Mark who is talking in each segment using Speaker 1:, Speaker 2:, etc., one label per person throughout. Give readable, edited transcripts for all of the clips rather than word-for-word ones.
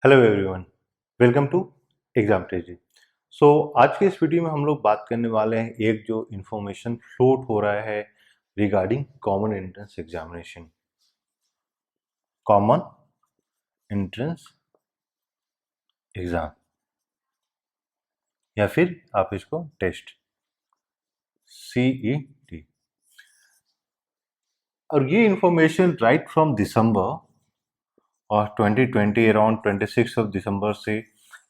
Speaker 1: Hello everyone, welcome to exam ट्रेजी। आज के इस वीडियो में हम लोग बात करने वाले हैं एक जो इंफॉर्मेशन फ्लोट हो रहा है regarding common entrance examination. Common entrance exam या फिर आप इसको टेस्ट CET। और ये इंफॉर्मेशन राइट फ्रॉम दिसंबर और 2020 अराउंड 26 ऑफ दिसंबर से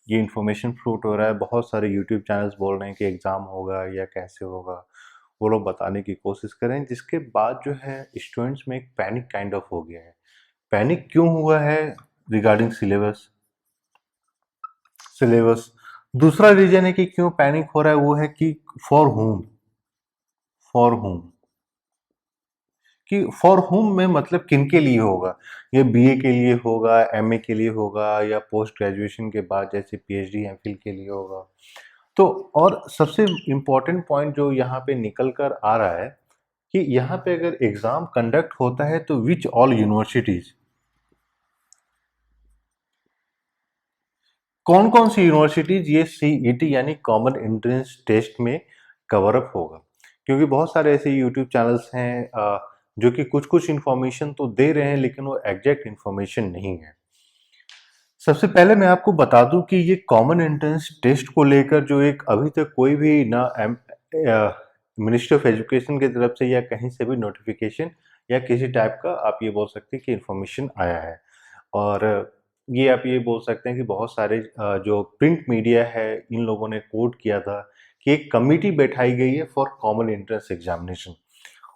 Speaker 1: ये इन्फॉर्मेशन फ्लोट हो रहा है। बहुत सारे यूट्यूब चैनल्स बोल रहे हैं कि एग्ज़ाम होगा या कैसे होगा, वो लोग बताने की कोशिश करें, जिसके बाद जो है स्टूडेंट्स में एक पैनिक काइंड ऑफ हो गया है। पैनिक क्यों हुआ है? Regarding syllabus. दूसरा रीजन है कि क्यों पैनिक हो रहा है, वो है कि फॉर होम कि फॉर होम में मतलब किन के लिए होगा। ये बीए के लिए होगा, एमए के लिए होगा, या पोस्ट ग्रेजुएशन के बाद जैसे पीएचडी एमफिल के लिए होगा। तो और सबसे इम्पोर्टेंट पॉइंट जो यहाँ पे निकल कर आ रहा है कि यहाँ पे अगर एग्जाम कंडक्ट होता है तो विच ऑल यूनिवर्सिटीज, कौन कौन सी यूनिवर्सिटीज ये सीईटी यानी कॉमन एंट्रेंस टेस्ट में कवर अप होगा। क्योंकि बहुत सारे ऐसे यूट्यूब चैनल्स हैं जो कि कुछ कुछ इन्फॉर्मेशन तो दे रहे हैं लेकिन वो एग्जैक्ट इन्फॉर्मेशन नहीं है। सबसे पहले मैं आपको बता दूं कि ये कॉमन एंट्रेंस टेस्ट को लेकर जो एक अभी तक कोई भी ना मिनिस्ट्री ऑफ एजुकेशन की तरफ से या कहीं से भी नोटिफिकेशन या किसी टाइप का आप ये बोल सकते हैं कि इन्फॉर्मेशन आया है। और ये आप ये बोल सकते हैं कि बहुत सारे जो प्रिंट मीडिया है इन लोगों ने कोट किया था कि एक कमिटी बैठाई गई है फॉर कॉमन एंट्रेंस एग्जामिनेशन।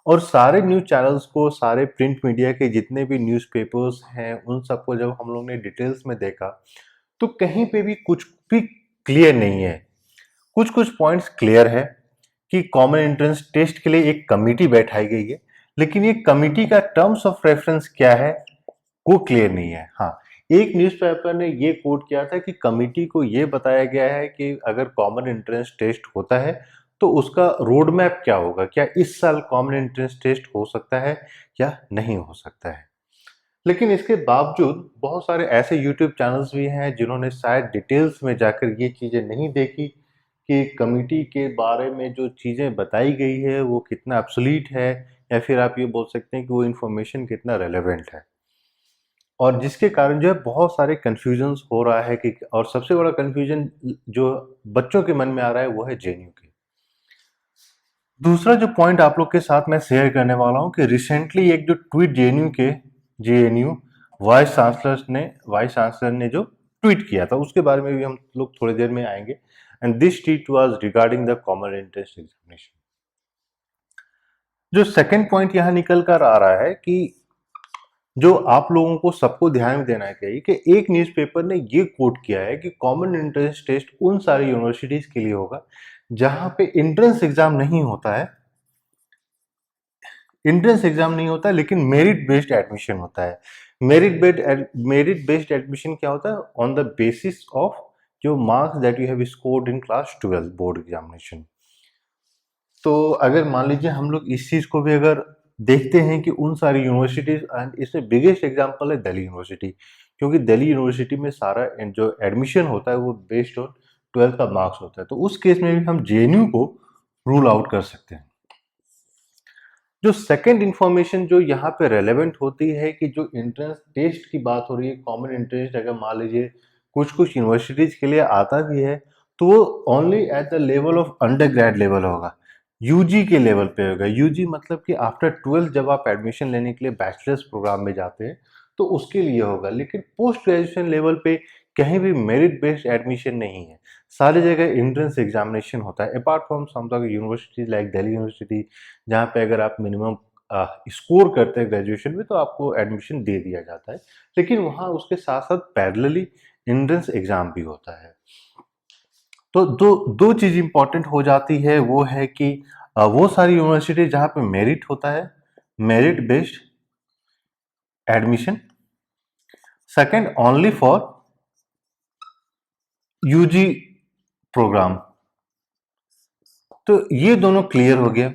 Speaker 1: और सारे न्यूज़ चैनल्स को, सारे प्रिंट मीडिया के जितने भी न्यूज़पेपर्स हैं, उन सबको जब हम लोग ने डिटेल्स में देखा तो कहीं पे भी कुछ भी क्लियर नहीं है। कुछ कुछ पॉइंट्स क्लियर है कि कॉमन एंट्रेंस टेस्ट के लिए एक कमिटी बैठाई गई है, लेकिन ये कमिटी का टर्म्स ऑफ रेफरेंस क्या है वो क्लियर नहीं है। हाँ, एक न्यूज़पेपर ने ये कोट किया था कि कमिटी को ये बताया गया है कि अगर कॉमन एंट्रेंस टेस्ट होता है तो उसका रोड मैप क्या होगा, क्या इस साल कॉमन एंट्रेंस टेस्ट हो सकता है या नहीं हो सकता है। लेकिन इसके बावजूद बहुत सारे ऐसे यूट्यूब चैनल्स भी हैं जिन्होंने शायद डिटेल्स में जाकर ये चीज़ें नहीं देखी कि कमिटी के बारे में जो चीज़ें बताई गई है वो कितना एब्सोल्यूट है, या फिर आप ये बोल सकते हैं कि वो इन्फॉर्मेशन कितना रेलेवेंट है। और जिसके कारण जो है बहुत सारे कन्फ्यूजन्स हो रहा है कि, और सबसे बड़ा कन्फ्यूजन जो बच्चों के मन में आ रहा है वो है जेएनयू के। दूसरा जो पॉइंट आप लोग के साथ मैं शेयर करने वाला हूं कि रिसेंटली एक जो ट्वीट जेएनयू वाइस चांसलर ने जो ट्वीट किया था उसके बारे में भी हम लोग थोड़ी देर में आएंगे। And this tweet was regarding the common entrance examination. जो सेकंड पॉइंट यहाँ निकल कर आ रहा है कि जो आप लोगों को सबको ध्यान में देना चाहिए कि एक न्यूज़पेपर ने ये कोट किया है कि कॉमन एंट्रेंस टेस्ट उन सारी यूनिवर्सिटीज के लिए होगा जहां पे एंट्रेंस एग्जाम नहीं होता लेकिन मेरिट बेस्ड एडमिशन होता है। मेरिट बेस्ड एडमिशन क्या होता है? ऑन द बेसिस ऑफ जो marks that you have scored in class 12 board examination. तो अगर मान लीजिए हम लोग इस चीज को भी अगर देखते हैं कि उन सारी यूनिवर्सिटीज, एंड इसमें बिगेस्ट एग्जांपल है दिल्ली यूनिवर्सिटी, क्योंकि दिल्ली यूनिवर्सिटी में सारा जो एडमिशन होता है वो बेस्ड ऑन 12 का मार्क्स होता है। तो उस केस में भी हम जेएनयू को रूल आउट कर सकते हैं। जो सेकंड इंफॉर्मेशन जो यहाँ पे रेलेवेंट होती है कि जो एंट्रेंस टेस्ट की बात हो रही है, कॉमन एंट्रेंस अगर मान लीजिए कुछ कुछ यूनिवर्सिटीज के लिए आता भी है तो वो only at the level of under grade level होगा, यूजी के लेवल पे होगा। यूजी मतलब कि आफ्टर 12 जब आप एडमिशन लेने के लिए बैचलर्स प्रोग्राम में जाते हैं तो उसके लिए होगा। लेकिन पोस्ट ग्रेजुएशन लेवल पे कहीं भी मेरिट बेस्ड एडमिशन नहीं है, सारी जगह एंट्रेंस एग्जामिनेशन होता है, apart from some universities like Delhi university, जहाँ पे अगर आप मिनिमम स्कोर करते हैं ग्रेजुएशन में तो आपको एडमिशन दे दिया जाता है। लेकिन वहाँ उसके साथ साथ पैरेलली एंट्रेंस एग्जाम भी होता है। तो दो दो चीज इंपॉर्टेंट हो जाती है, वो है कि वो सारी यूनिवर्सिटी जहाँ पे मेरिट होता है, merit based admission. Second, only for UG program. तो ये दोनों क्लियर हो गया।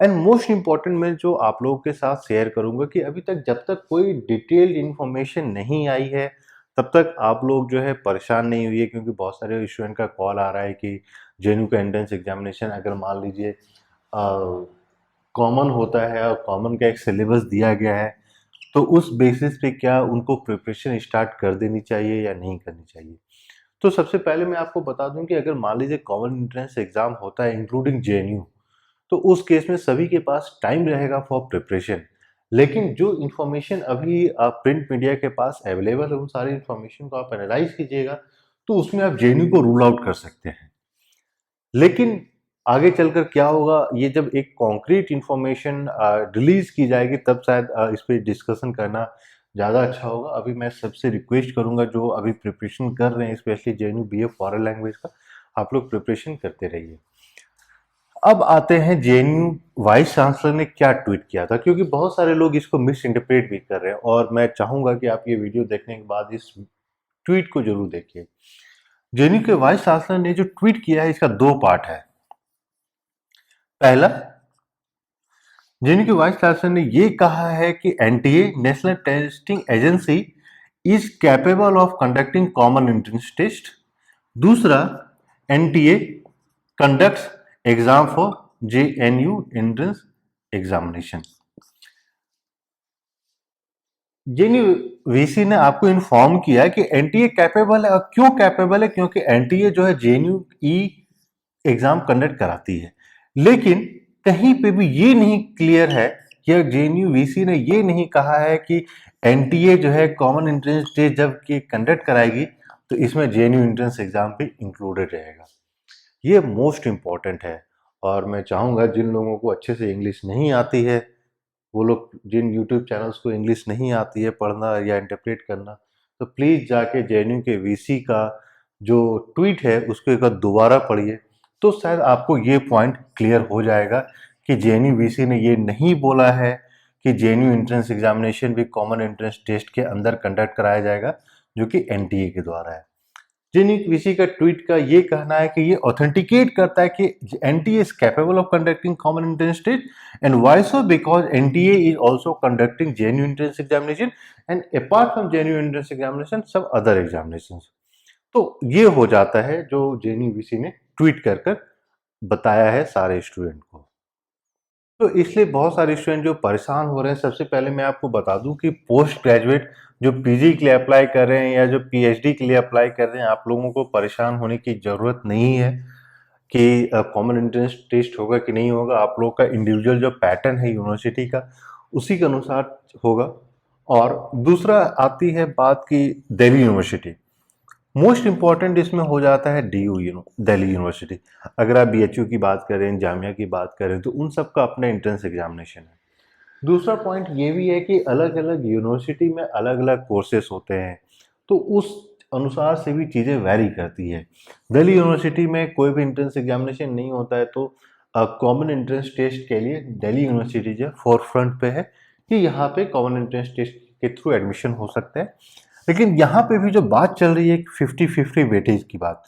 Speaker 1: एंड मोस्ट इंपॉर्टेंट मैं जो आप लोगों के साथ शेयर करूंगा कि अभी तक जब तक कोई डिटेल्ड इंफॉर्मेशन नहीं आई है तब तक आप लोग जो है परेशान नहीं हुई है, क्योंकि बहुत सारे स्टूडेंट का कॉल आ रहा है कि जेएनयू का एंट्रेंस एग्जामिनेशन अगर मान लीजिए कॉमन होता है और कॉमन का एक सिलेबस दिया गया है, तो उस बेसिस पे क्या उनको प्रिपरेशन स्टार्ट कर देनी चाहिए या नहीं करनी चाहिए। तो सबसे पहले मैं आपको बता दूं कि अगर मान लीजिए कॉमन एंट्रेंस एग्जाम होता है इंक्लूडिंग जेएनयू, तो उस केस में सभी के पास टाइम रहेगा फॉर प्रिपरेशन। लेकिन जो इन्फॉर्मेशन अभी प्रिंट मीडिया के पास अवेलेबल है, उन सारी इन्फॉर्मेशन को आप एनालाइज कीजिएगा, तो उसमें आप जेएनयू को रूल आउट कर सकते हैं। लेकिन आगे चलकर क्या होगा, ये जब एक कॉन्क्रीट इन्फॉर्मेशन रिलीज की जाएगी, तब शायद इस पर डिस्कशन करना ज़्यादा अच्छा होगा। अभी मैं सबसे रिक्वेस्ट करूंगा जो अभी प्रिपरेशन कर रहे हैं, specially JNU BA foreign language का, आप लोग प्रिपरेशन करते रहिए। अब आते हैं जेएनयू वाइस चांसलर ने क्या ट्वीट किया था, क्योंकि बहुत सारे लोग इसको मिस इंटरप्रेट भी कर रहे हैं, और मैं चाहूंगा कि आप ये वीडियो देखने के बाद इस ट्वीट को जरूर देखिए। जेएनयू के वाइस चांसलर ने जो ट्वीट किया है, इसका दो पार्ट है। पहला, जेएनयू के वाइस चांसलर ने ये कहा है कि NTA national testing agency is capable of conducting common entrance test. दूसरा, NTA conducts exam for JNU entrance examination. JNU VC ने आपको इन्फॉर्म किया कि एनटीए कैपेबल है, और क्यों कैपेबल है, क्योंकि एनटीए जो है जेएनयू ई एग्जाम कंडक्ट कराती है। लेकिन कहीं पे भी ये नहीं क्लियर है, या जेएनयू वीसी ने ये नहीं कहा है कि एनटीए जो है कॉमन एंट्रेंस टेस्ट जब की कंडक्ट कराएगी, तो इसमें जेएनयू एंट्रेंस एग्जाम भी इंक्लूडेड रहेगा। ये मोस्ट इंपॉर्टेंट है, और मैं चाहूंगा जिन लोगों को अच्छे से इंग्लिश नहीं आती है, वो लोग जिन यूट्यूब चैनल्स को इंग्लिश नहीं आती है पढ़ना या इंटरप्रेट करना, तो प्लीज़ जाके जेएनयू के वीसी का जो ट्वीट है उसको एक बार दोबारा पढ़िए, तो शायद आपको ये पॉइंट क्लियर हो जाएगा कि जेएनयू वीसी ने ये नहीं बोला है कि जेएनयू एंट्रेंस एग्जामिनेशन भी कॉमन एंट्रेंस टेस्ट के अंदर कंडक्ट कराया जाएगा, जो कि एनटीए के द्वारा है। जेएनयू वीसी का ट्वीट का ये कहना है कि ये ऑथेंटिकेट करता है कि NTA is capable of conducting common entrance test, and why so, because NTA is also conducting JNU entrance examination, and apart from JNU entrance examination सब अदर एग्जामिनेशंस। तो ये हो जाता है जो जेएनयू वीसी ने ट्वीट कर कर बताया है सारे स्टूडेंट को। तो इसलिए बहुत सारे स्टूडेंट जो परेशान हो रहे हैं, सबसे पहले मैं आपको बता दूं कि पोस्ट ग्रेजुएट जो पीजी के लिए अप्लाई कर रहे हैं या जो पीएचडी के लिए अप्लाई कर रहे हैं, आप लोगों को परेशान होने की ज़रूरत नहीं है कि कॉमन एंट्रेंस टेस्ट होगा कि नहीं होगा। आप लोग का इंडिविजुअल जो पैटर्न है यूनिवर्सिटी का, उसी के अनुसार होगा। और दूसरा आती है बात की दिल्ली यूनिवर्सिटी। मोस्ट इंपॉर्टेंट इसमें हो जाता है दिल्ली यूनिवर्सिटी। अगर आप बीएचयू की बात करें, जामिया की बात करें, तो उन सब का अपना एंट्रेंस एग्जामिनेशन है। दूसरा पॉइंट ये भी है कि अलग अलग यूनिवर्सिटी में अलग अलग कोर्सेस होते हैं, तो उस अनुसार से भी चीज़ें वैरी करती है। दिल्ली यूनिवर्सिटी में कोई भी एंट्रेंस एग्जामिनेशन नहीं होता है, तो कॉमन एंट्रेंस टेस्ट के लिए दिल्ली यूनिवर्सिटी जो फोर फ्रंट पे है कि यहाँ पे कॉमन एंट्रेंस टेस्ट के थ्रू एडमिशन हो सकता है। लेकिन यहाँ पे भी जो बात चल रही है 50-50 वेटेज की बात,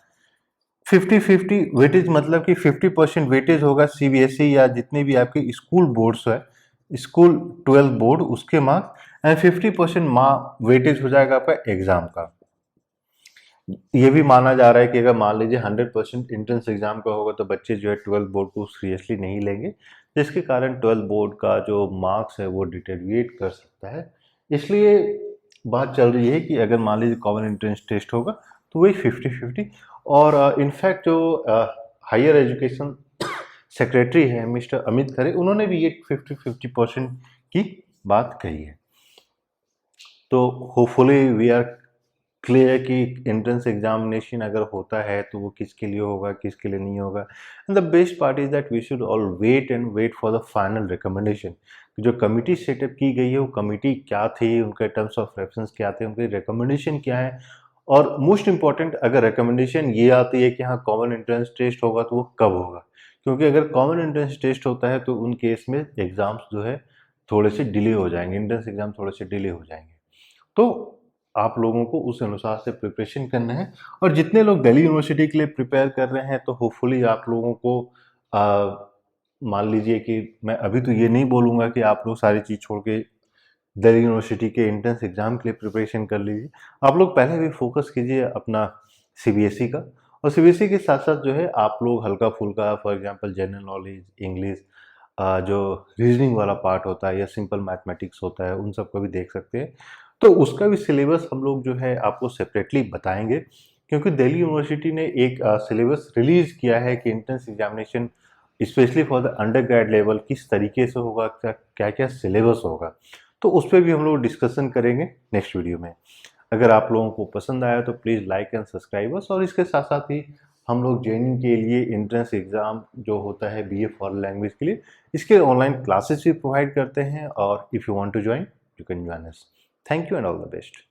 Speaker 1: 50-50 वेटेज मतलब कि 50% वेटेज होगा सीबीएसई या जितने भी आपके स्कूल बोर्ड्स है, स्कूल 12 बोर्ड, उसके मार्क्स, एंड 50% वेटेज हो जाएगा आपका एग्जाम का। ये भी माना जा रहा है कि अगर मान लीजिए 100% एंट्रेंस एग्जाम का होगा, तो बच्चे जो है 12 बोर्ड को सीरियसली नहीं लेंगे, जिसके कारण 12 बोर्ड का जो मार्क्स है वो डिटेरिएट कर सकता है। इसलिए बात चल रही है कि अगर मान लीजिए कॉमन एंट्रेंस टेस्ट होगा, तो वही 50-50। और इनफैक्ट जो हायर एजुकेशन सेक्रेटरी है मिस्टर अमित खरे, उन्होंने भी ये 50-50% की बात कही है। तो होपफुली वी आर क्लियर कि एंट्रेंस एग्जामिनेशन अगर होता है तो वो किसके लिए होगा, किसके लिए नहीं होगा। And the best part is that we should all wait for the final recommendation. जो कमिटी सेटअप की गई है, वो कमिटी क्या थी, उनके टर्म्स ऑफ रेफरेंस क्या थे, उनके रिकमेंडेशन क्या है, और मोस्ट इंपॉर्टेंट अगर रिकमेंडेशन ये आती है कि हाँ कॉमन एंट्रेंस टेस्ट होगा, तो वो कब होगा। क्योंकि अगर कॉमन एंट्रेंस टेस्ट होता है तो उन केस में एग्जाम्स जो है थोड़े से डिले हो जाएंगे, एंट्रेंस एग्जाम थोड़े से डिले हो जाएंगे। तो आप लोगों को उस अनुसार से प्रिपरेशन करना है। और जितने लोग दिल्ली यूनिवर्सिटी के लिए प्रिपेयर कर रहे हैं, तो होपफुली आप लोगों को मान लीजिए कि मैं अभी तो ये नहीं बोलूँगा कि आप लोग सारी चीज़ छोड़ के दिल्ली यूनिवर्सिटी के एंट्रेंस एग्ज़ाम के लिए प्रिपरेशन कर लीजिए। आप लोग पहले भी फोकस कीजिए अपना सीबीएसई का, और सीबीएसई के साथ-साथ जो है आप लोग हल्का-फुल्का for example general knowledge, English, जो रीज़निंग वाला पार्ट होता है या सिंपल मैथमेटिक्स होता है, उन सब को भी देख सकते हैं। तो उसका भी सिलेबस हम लोग जो है आपको सेपरेटली बताएँगे, क्योंकि दिल्ली यूनिवर्सिटी ने एक सिलेबस रिलीज़ किया है कि entrance examination specially for the under grade level किस तरीके से होगा, क्या-क्या सिलेबस होगा। तो उस पे भी हम लोग डिस्कशन करेंगे नेक्स्ट वीडियो में। अगर आप लोगों को पसंद आया तो please like and subscribe us, और इसके साथ-साथ ही हम लोग जेईई के लिए एंट्रेंस एग्ज़ाम जो होता है बीए फॉरेन लैंग्वेज के लिए, इसके ऑनलाइन क्लासेस भी प्रोवाइड करते हैं, और if you want to join, you can join us. Thank you and all the best.